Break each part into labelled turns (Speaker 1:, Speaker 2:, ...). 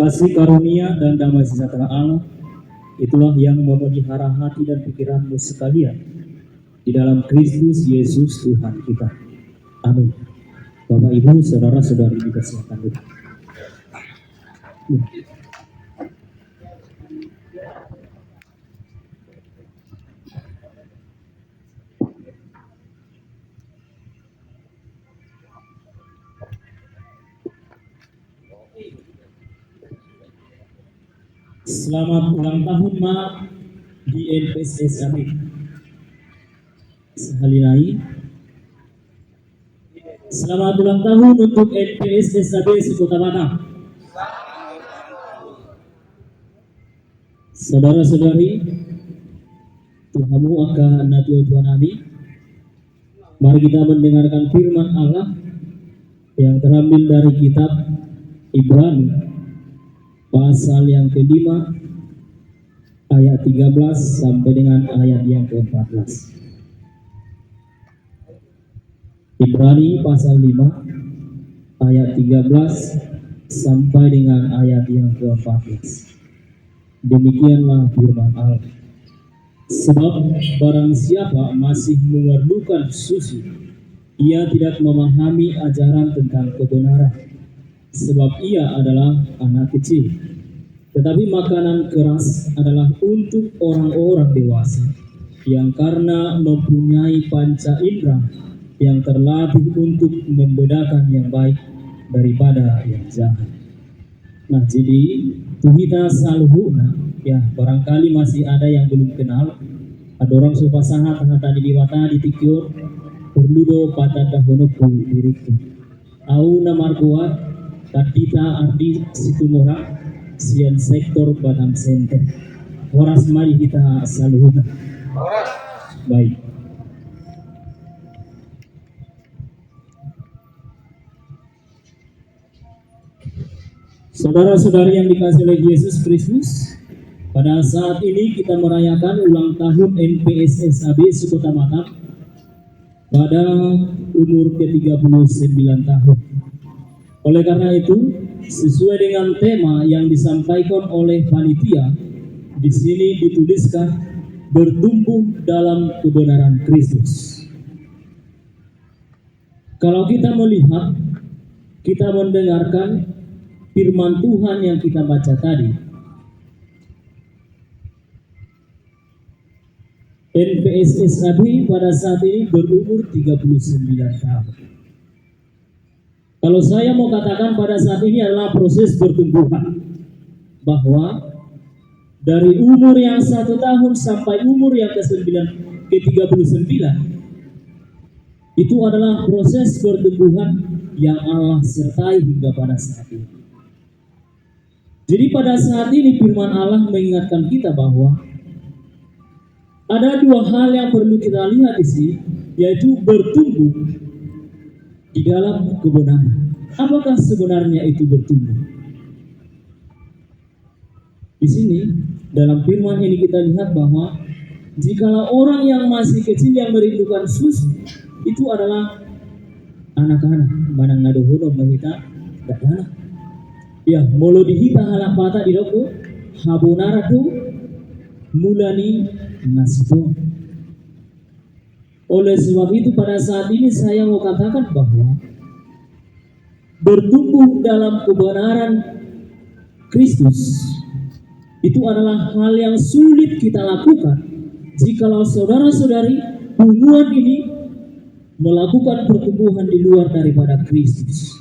Speaker 1: Kasih karunia dan damai sejahtera Allah itulah yang memelihara hati dan pikiranmu sekalian di dalam Kristus Yesus Tuhan kita. Amin. Bapak Ibu, saudara-saudari dikasihi Tuhan. Selamat ulang tahun Ma di NPSSAB. Sekali lagi, selamat ulang tahun untuk NPSSAB Sekota Batam. Saudara-saudari, Tuhanmu akan natio Tuhan Nabi. Mari kita mendengarkan firman Allah yang terambil dari kitab Ibrani pasal yang kelima ayat 13 sampai dengan ayat yang ke-14. Ibrani pasal 5 ayat 13 sampai dengan ayat yang ke-14. Demikianlah firman Allah. Sebab barang siapa masih memerlukan susu, ia tidak memahami ajaran tentang kebenaran, sebab ia adalah anak kecil. Tetapi makanan keras adalah untuk orang-orang dewasa, yang karena mempunyai panca indera yang terlatih untuk membedakan yang baik daripada yang jahat. Nah, jadi tuhita saluhuna, ya barangkali masih ada yang belum kenal. Ada orang suka sangat tadi diwata di tikyur perludo pada dahonoku diriku. Au namar kuat Kadita Ardi Situmora Sian Sektor Batam Center. Horas mari kita saluhuna. Baik. Saudara-saudari yang dikasihi oleh Yesus Kristus, pada saat ini kita merayakan ulang tahun NPSSAB Sekota Batam pada umur ke-39 tahun. Oleh karena itu, sesuai dengan tema yang disampaikan oleh panitia, di sini dituliskan bertumbuh dalam kebenaran Kristus. Kalau kita melihat, kita mendengarkan firman Tuhan yang kita baca tadi, NPSSAB pada saat ini berumur 39 tahun. Kalau saya mau katakan pada saat ini adalah proses pertumbuhan, bahwa dari umur yang 1 tahun sampai umur yang ke-39 itu adalah proses pertumbuhan yang Allah sertai hingga pada saat ini. Jadi pada saat ini firman Allah mengingatkan kita bahwa ada 2 hal yang perlu kita lihat di sini, yaitu bertumbuh di dalam kebenaran. Apakah sebenarnya itu bertumbuh? Di sini dalam firman ini kita lihat bahwa jikalau orang yang masih kecil yang merindukan susu itu adalah anak-anak, manang nadohono mahita dadana. Ya, molo dihita halak mata di doko habonara tu mulani nasito. Oleh sebab itu pada saat ini saya mau katakan bahwa bertumbuh dalam kebenaran Kristus itu adalah hal yang sulit kita lakukan jikalau saudara-saudari hubungan ini melakukan pertumbuhan di luar daripada Kristus.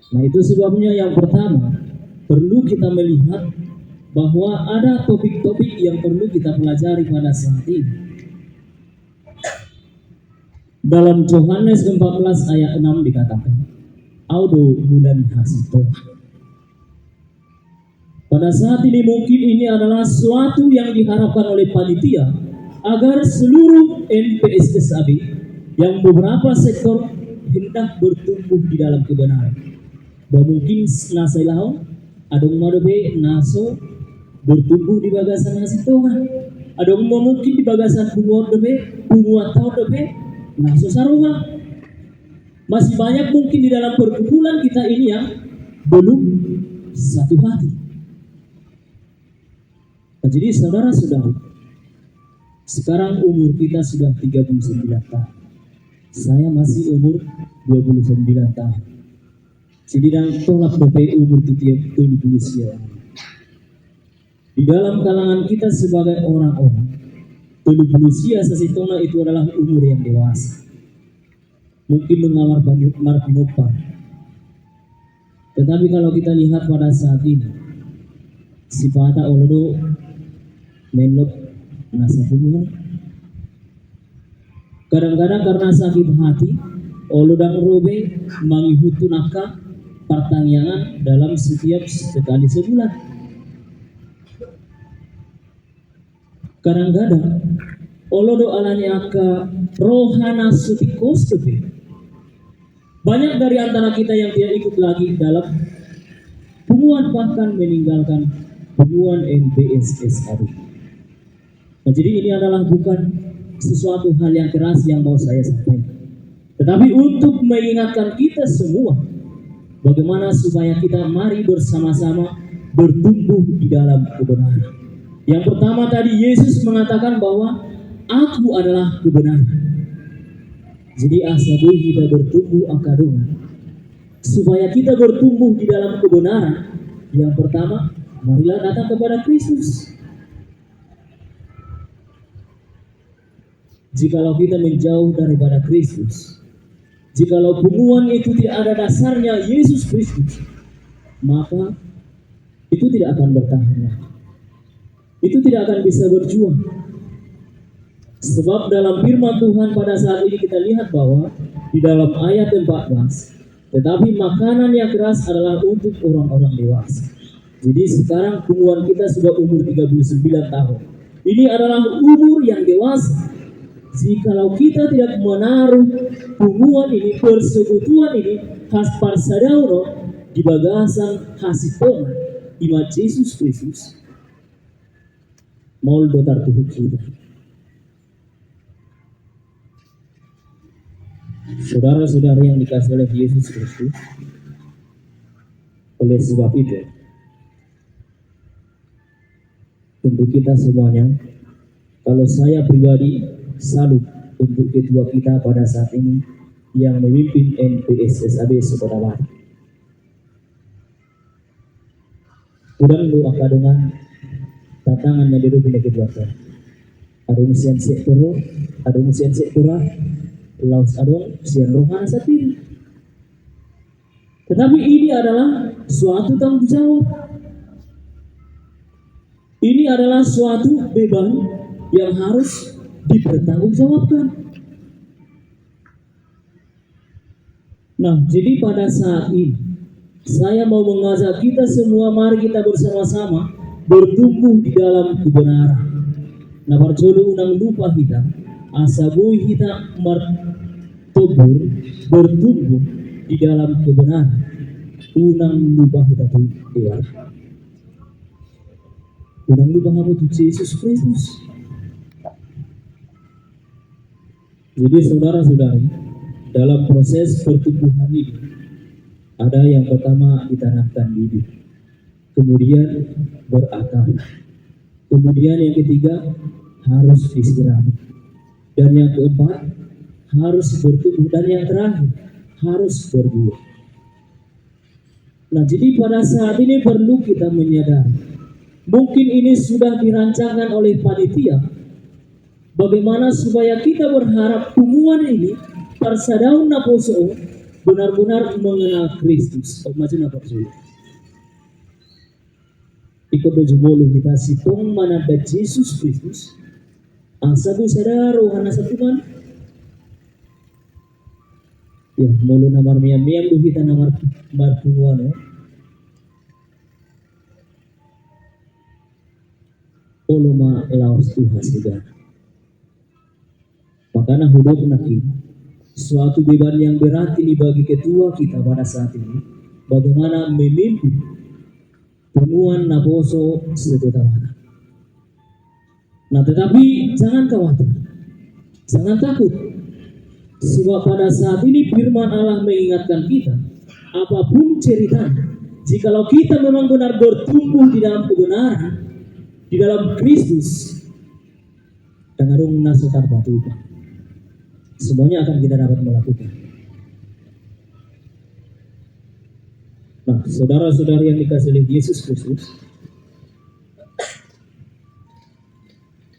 Speaker 1: Nah, itu sebabnya yang pertama perlu kita melihat bahwa ada topik-topik yang perlu kita pelajari pada saat ini. Dalam Yohanes 14 ayat 6 dikatakan, Audo bulan hasito. Pada saat ini mungkin ini adalah suatu yang diharapkan oleh panitia agar seluruh NPSSAB yang beberapa sektor hendak bertumbuh di dalam kebenaran. Bahwa mungkin nasailau adong madobe naso bertumbuh di bagasan hasitongan. Adong mungkin di bagasan bunga dobe, bunga tau dobe, naso saruha. Masih banyak mungkin di dalam perkumpulan kita ini yang belum satu hati. Nah, jadi saudara-saudari, sekarang umur kita sudah 39 tahun. Saya masih umur 29 tahun. Jadi dan tolak dope umur tiap usia. Di dalam kalangan kita sebagai orang-orang, usia sasitona itu adalah umur yang dewasa. Mungkin mengamar marpinopar. Tetapi kalau kita lihat pada saat ini, sifata olodo menlok nasa hubungan. Kadang-kadang karena sakit hati, olodang robe mangihutu naka pertanyaan dalam setiap sekali sebulan. Kadang-kadang olodo alanya aka rohana sutikos kebe. Banyak dari antara kita yang tidak ikut lagi dalam hubungan, bahkan meninggalkan hubungan NBSSAD. Nah, jadi ini adalah bukan sesuatu hal yang keras yang mau saya sampaikan, tetapi untuk mengingatkan kita semua bagaimana supaya kita mari bersama-sama bertumbuh di dalam kebenaran. Yang pertama tadi Yesus mengatakan bahwa aku adalah kebenaran. Jadi asabu kita bertumbuh akadungan supaya kita bertumbuh di dalam kebenaran. Yang pertama, marilah datang kepada Kristus. Jikalau kita menjauh daripada Kristus, jikalau hubungan itu tidak ada dasarnya Yesus Kristus, maka itu tidak akan bertahan. Itu tidak akan bisa berjuang. Sebab dalam firman Tuhan pada saat ini kita lihat bahwa di dalam ayat 14, tetapi makanan yang keras adalah untuk orang-orang dewasa. Jadi sekarang hubungan kita sudah umur 39 tahun. Ini adalah umur yang dewasa. Jikalau kita tidak menaruh hubungan ini, persekutuan ini, khas parsadauro di bagasan hasitongan imat Yesus Kristus, moldo tartuh kita. Saudara-saudara yang dikasih oleh Yesus Kristus, oleh sebab itu, untuk kita semuanya, kalau saya pribadi salut untuk ketua kita pada saat ini yang memimpin NPSSAB Sukota Barat. Kurang doa dengan tantangan yang dihadapi ketua kita. Adong sian sektor, adong sian sektora, laus adong sian rohana sapir. Tetapi ini adalah suatu tanggung jawab. Ini adalah suatu beban yang harus dipertanggungjawabkan. Nah, jadi pada saat ini saya mau mengajak kita semua, mari kita bersama-sama bertumbuh di dalam kebenaran. Nah, parjolo unang lupa kita, asabu kita martobur bertumbuh di dalam kebenaran. Unang lupa kita tuh dewa. Unang lupa kamu tuh Yesus Kristus. Jadi saudara-saudari, dalam proses pertumbuhan ini, ada yang pertama ditanamkan bibit, kemudian berakar, kemudian yang ketiga harus disirami, dan yang keempat harus bertumbuh, dan yang terakhir harus berbuah. Nah, jadi pada saat ini perlu kita menyadari, mungkin ini sudah dirancangkan oleh panitia, bagaimana supaya kita berharap hubungan ini parsadaun naposo benar-benar mengenal Kristus. Macam apa sih? Ikut dojubolu kita sitong manada Yesus Kristus. Asabu sadar rohana satuman. Ya, mulu namar miam do kita namar marpuan. Oloma laos Tuhan segala. Makanya hidup naki suatu beban yang berat ini bagi ketua kita pada saat ini, bagaimana memimpin temuan naposo Sukota Barat. Nah, tetapi jangan khawatir, jangan takut, sebab pada saat ini firman Allah mengingatkan kita, apapun ceritanya, Jikalau kita memang benar bertumbuh di dalam kebenaran, di dalam Kristus, dan adung nasetar batu, semuanya akan kita dapat melakukan. Nah, saudara-saudari yang dikasihi oleh Yesus Kristus,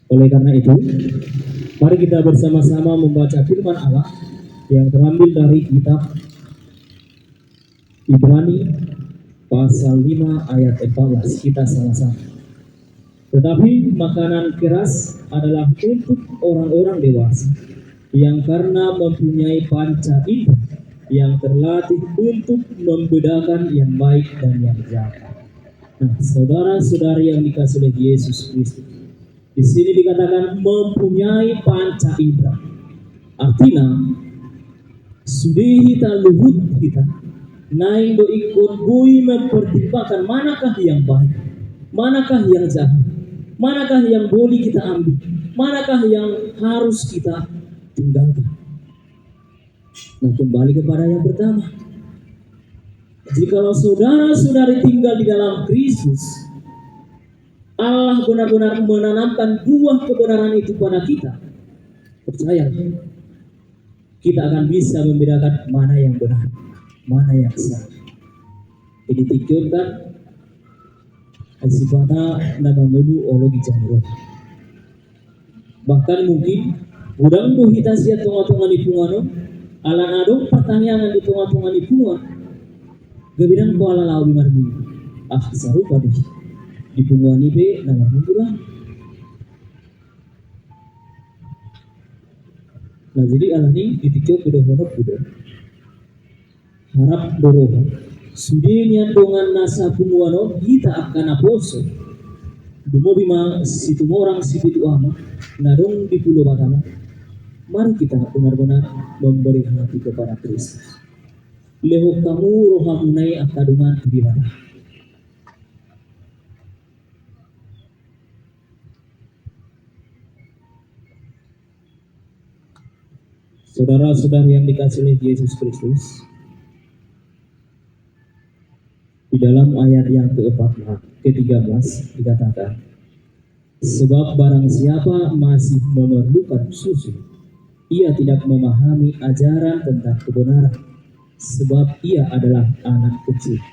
Speaker 1: oleh karena itu, mari kita bersama-sama membaca firman Allah yang terambil dari kitab Ibrani pasal 5 ayat 14. Kita sama-sama. Tetapi makanan keras adalah untuk orang-orang dewasa yang karena mempunyai panca indera yang terlatih untuk membedakan yang baik dan yang jahat. Nah, saudara-saudari yang dikasihi oleh Yesus Kristus, di sini dikatakan mempunyai panca indera. Artinya, sudah luhut kita naik do ikut bui mempertimbangkan manakah yang baik, manakah yang jahat, manakah yang boleh kita ambil, manakah yang harus kita tinggalkan. Nah, kembali kepada yang pertama, jikalau saudara-saudari tinggal di dalam Kristus, Allah benar-benar menanamkan buah kebenaran itu pada kita. Percaya, kita akan bisa membedakan mana yang benar, mana yang salah. Ini dikatakan sifatnya nama mulu ologi jangan. Bahkan mungkin udang do kita siat tengah-tengah di pungano, alan adong pertanyaan di tengah-tengah di pungan. Gabidan ko ala lau di marmi. Sarupa deh. Di pungan ibe nama mulu lah. Nah, jadi ala ni ditikyo pedohonok kudo. Harap doroho. Sudinya dengan nasa punguano kita akan aposo. Dumo bima situ orang situ ama. Nadong di pulau Batama. Mari kita benar-benar memberi hati kepada Kristus. Leho kamu rohamunai akadungan di mana? Saudara-saudari yang dikasihi oleh Yesus Kristus, di dalam ayat yang ke-13 dikatakan, sebab barang siapa masih memerlukan susu, ia tidak memahami ajaran tentang kebenaran, sebab ia adalah anak kecil.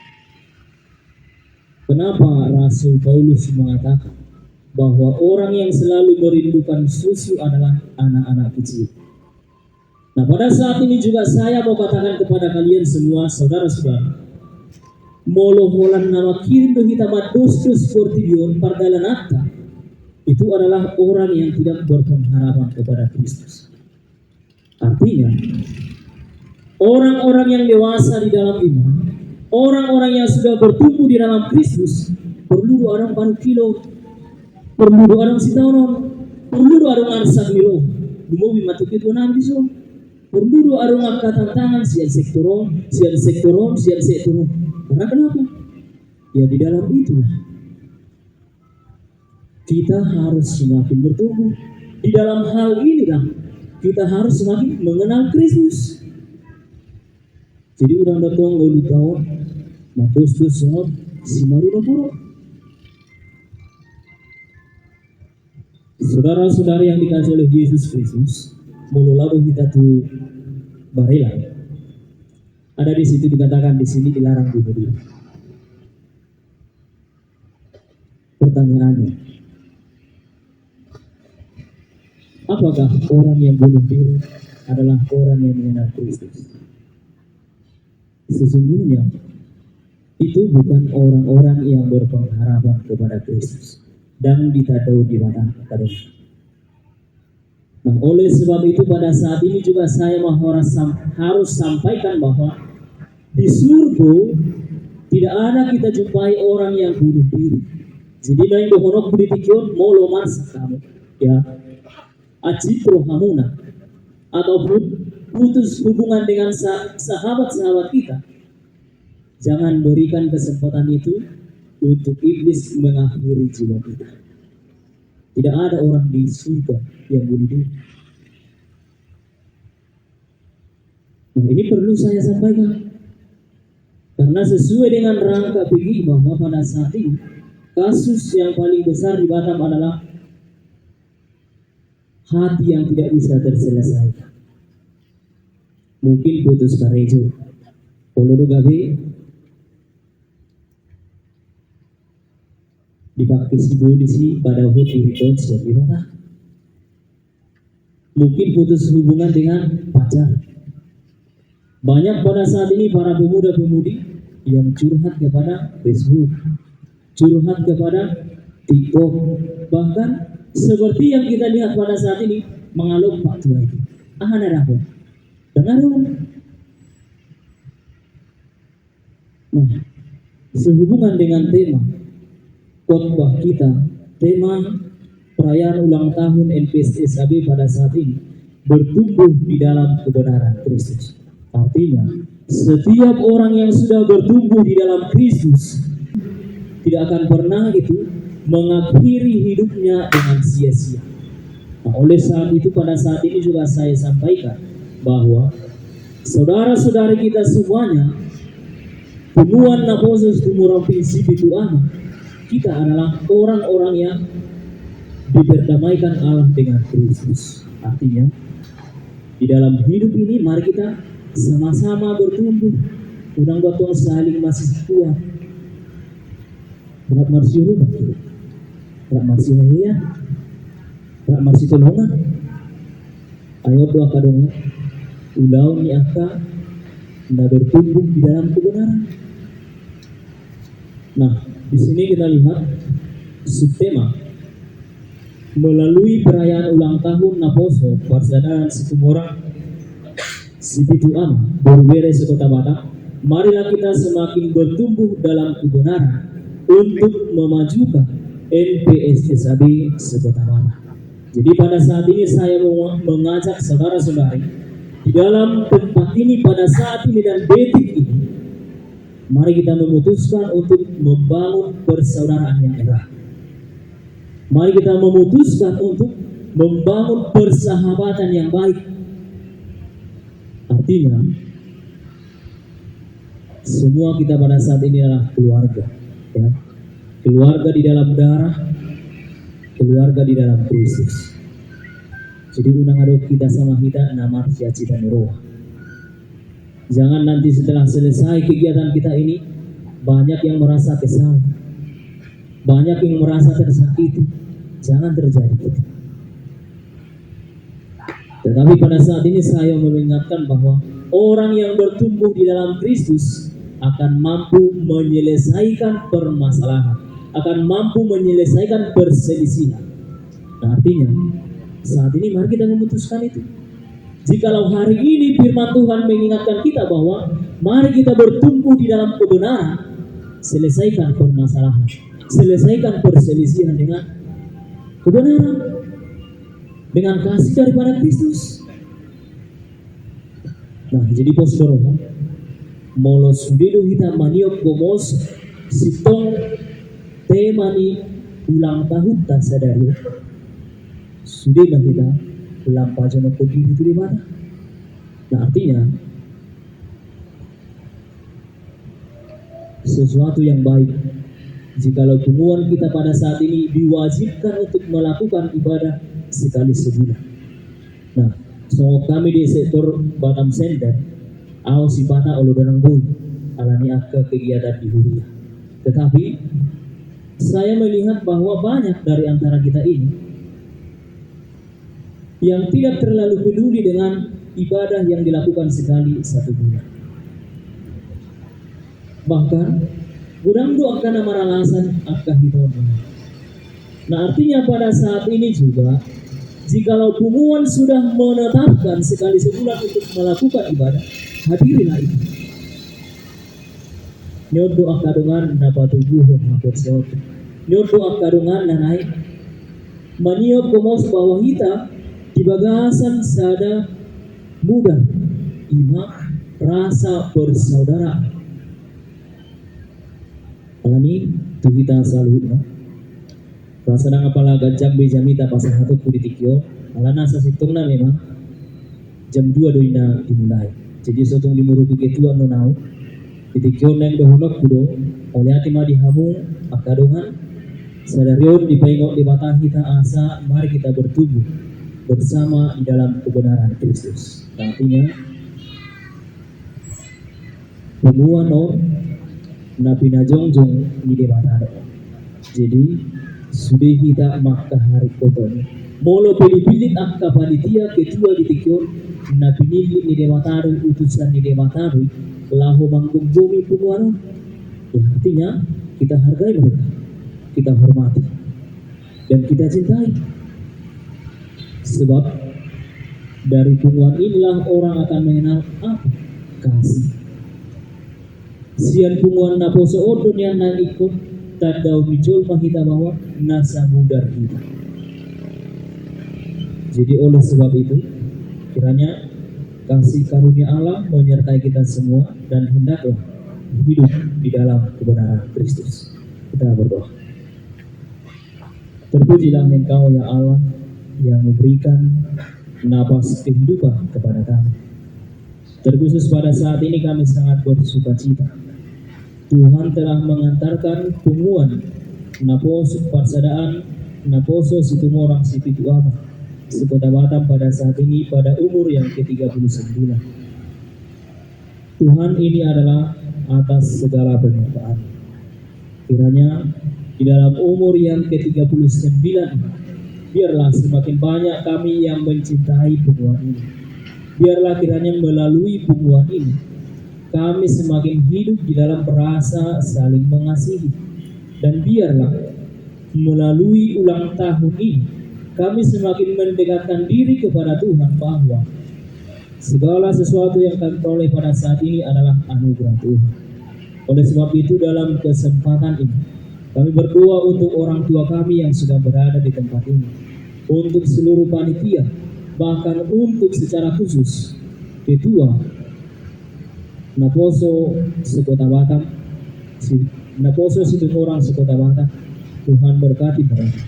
Speaker 1: Kenapa Rasul Paulus mengatakan bahwa orang yang selalu merindukan susu adalah anak-anak kecil? Nah, pada saat ini juga saya mau katakan kepada kalian semua, saudara-saudara, moloholan nama kirim kita madostus portibion pardalanata, itu adalah orang yang tidak berpengharapan kepada Kristus. Artinya, orang-orang yang dewasa di dalam iman, orang-orang yang sudah bertumbuh di dalam Kristus, perlu orang paruh kilo, perlu orang sitaonon, perlu orang arsa biro, dumo bimatukit wanam biso, perlu orang angkatan tangan sian sektoron. Karena kenapa? Ya di dalam itulah kita harus semakin bertumbuh. Di dalam hal ini kan kita harus semakin mengenal Kristus. Jadi orang datang lalu tahu matus semua si maru puro. Saudara-saudari yang dikasihi oleh Yesus Kristus, mulai kita tuh barela. Ada di situ dikatakan di sini dilarang bunuh diri. Pertanyaannya, apakah orang yang bunuh diri adalah orang yang mengenal Kristus? Sesungguhnya itu bukan orang-orang yang berpengharapan kepada Kristus dan ditadau di mata kadang. Nah, oleh sebab itu pada saat ini juga saya harus sampaikan bahwa di surga tidak ada kita jumpai orang yang bunuh diri. Jadi lain dohonok beritikyon molo masa kamu, ya, acitro hamuna, ataupun putus hubungan dengan sahabat-sahabat kita. Jangan berikan kesempatan itu untuk iblis mengakhiri jiwa kita. Tidak ada orang di surga yang bunuh diri. Nah, ini perlu saya sampaikan. Karena sesuai dengan rangka PGI bahwa pada saat ini kasus yang paling besar di Batam adalah hati yang tidak bisa terselesaikan. Mungkin putus karejo, poloro gabe, dipakai si bodisi pada hati itu siapa Batam. Mungkin putus hubungan dengan pacar. Banyak pada saat ini para pemuda-pemudi yang curhat kepada Facebook, curhat kepada TikTok, bahkan seperti yang kita lihat pada saat ini mengalog Pak Tua itu. Ada apa? Dengar dong. Nah, sehubungan dengan tema khotbah kita, tema perayaan ulang tahun NPSSAB pada saat ini bertumbuh di dalam kebenaran Kristus. Artinya, setiap orang yang sudah bertumbuh di dalam Kristus tidak akan pernah itu mengakhiri hidupnya dengan sia-sia. Nah, oleh saat itu pada saat ini juga saya sampaikan bahwa saudara-saudari kita semuanya, Tumuan Naposos Tumurang Prinsip itu kita adalah orang-orang yang diperdamaikan Allah dengan Kristus. Artinya, di dalam hidup ini mari kita sama-sama bertumbuh. Udang batuang saling masih kuat. Berat marsi rumah, berat marsi haya, berat marsi tolongan. Ayo doa kadongan. Ulau ni aka hendak bertumbuh di dalam kebenaran. Nah, di sini kita lihat subtema melalui perayaan ulang tahun Naposo Persaudaraan Situmorang Sibitu Berbere Sekota Batam. Marilah kita semakin bertumbuh dalam kebenaran untuk memajukan NPSSAB Sekota Batam. Jadi pada saat ini saya mau mengajak saudara-saudari di dalam tempat ini pada saat ini dan detik ini, mari kita memutuskan untuk membangun persaudaraan yang erat. Mari kita memutuskan untuk membangun persahabatan yang baik. Artinya, semua kita pada saat ini adalah keluarga, ya. Keluarga di dalam darah, keluarga di dalam Kristus. Jadi unang adok kita sama kita nama cita-cita roh. Jangan nanti setelah selesai kegiatan kita ini banyak yang merasa kesal, banyak yang merasa tersakiti. Jangan terjadi itu. Tetapi pada saat ini saya mengingatkan bahwa orang yang bertumbuh di dalam Kristus akan mampu menyelesaikan permasalahan, akan mampu menyelesaikan perselisihan. Nah, artinya saat ini mari kita memutuskan itu. Jikalau hari ini firman Tuhan mengingatkan kita bahwa mari kita bertumbuh di dalam kebenaran, selesaikan permasalahan, selesaikan perselisihan dengan kebenaran, dengan kasih daripada Kristus. Nah, jadi posdoro molos sudido kita maniok gomos sitong tema ni ulang tahun tak sadari sudah kita lampajan pergi itu di mana. Nah, artinya sesuatu yang baik jikalau tumuan kita pada saat ini diwajibkan untuk melakukan ibadah sekali sebulan. Nah, so kami di sektor Batam Center, aw sipata olo danang boy, alani akka kegiatan di Huria. Tetapi saya melihat bahwa banyak dari antara kita ini yang tidak terlalu peduli dengan ibadah yang dilakukan sekali satu bulan. Bahkan gudang doa akan maralasan akka hidup. Nah, artinya pada saat ini juga jikalau Tumuan sudah menetapkan sekali sebulan untuk melakukan ibadah, hadirilah itu. Nyodo akadungan dapat tubuh menghapus sesuatu. Nyodo akadungan nanai maniop komos bahwa kita di bagasan sada muda imak rasa bersaudara. Alami tu kita selalu rasa nang apalaga jam bejamita pasal satu politikyo alana sa sitong na memang jam 2 doy na dimulai. Jadi sotong limurupi ketuan no nau Titikyon nang dohonok kudo oleh hati ma dihamu akadongan sadarion dipengok di mata kita asa mari kita bertumbuh bersama di dalam kebenaran Kristus. Artinya pengumuman nabi najongjong di debatado. Jadi sudah kita maka hari kotor. Molo pilih-pilih angka panitia ketua ditikyon nabi nili di debatado utusan di debatado lahu manggung bumi pengumuman. Ya, artinya kita hargai mereka, kita hormati, dan kita cintai. Sebab dari pengumuman inilah orang akan mengenal apa kasih. Sian pungguan na poso odon yang nang ikut tanda mijol mahita bahwa nasa mudar kita. Jadi oleh sebab itu kiranya kasih karunia Allah menyertai kita semua dan hendaklah hidup di dalam kebenaran Kristus. Kita berdoa. Terpujilah Engkau ya Allah yang memberikan nafas kehidupan kepada kami. Terkhusus pada saat ini kami sangat bersukacita. Tuhan telah mengantarkan pengumuman naposo parsadaan naposo situmorang sipitu apa sekota Batam pada saat ini pada umur yang ke-39. Tuhan ini adalah atas segala penyertaan. Kiranya di dalam umur yang ke-39 biarlah semakin banyak kami yang mencintai pengumuman ini. Biarlah kiranya melalui pengumuman ini kami semakin hidup di dalam rasa saling mengasihi. Dan biarlah melalui ulang tahun ini kami semakin mendekatkan diri kepada Tuhan bahwa segala sesuatu yang kami peroleh pada saat ini adalah anugerah Tuhan. Oleh sebab itu dalam kesempatan ini kami berdoa untuk orang tua kami yang sudah berada di tempat ini, untuk seluruh panitia, bahkan untuk secara khusus ketua Naposo sekota Batam, Naposo situmorang sekota Batam. Tuhan berkati mereka,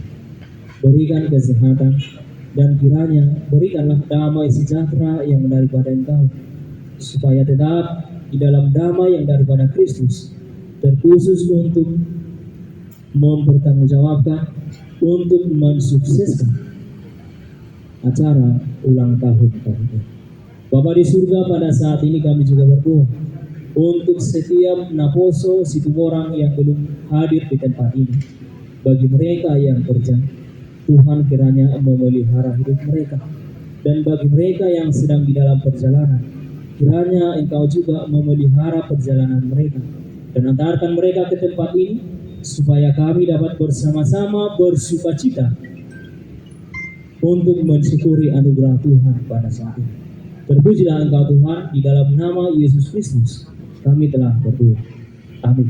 Speaker 1: berikan kesehatan, dan kiranya berikanlah damai sejahtera yang daripada Engkau, supaya tetap di dalam damai yang daripada Kristus, terkhusus untuk mempertanggungjawabkan, untuk mensukseskan acara ulang tahun kami. Bapa di surga, pada saat ini kami juga berdoa untuk setiap Naposo situmorang yang belum hadir di tempat ini. Bagi mereka yang berjam, Tuhan kiranya memelihara hidup mereka. Dan bagi mereka yang sedang di dalam perjalanan, kiranya Engkau juga memelihara perjalanan mereka dan antarkan mereka ke tempat ini, supaya kami dapat bersama-sama bersukacita untuk mensyukuri anugerah Tuhan pada saat ini. Terpujilah Engkau Tuhan, di dalam nama Yesus Kristus kami telah berdoa. Amin.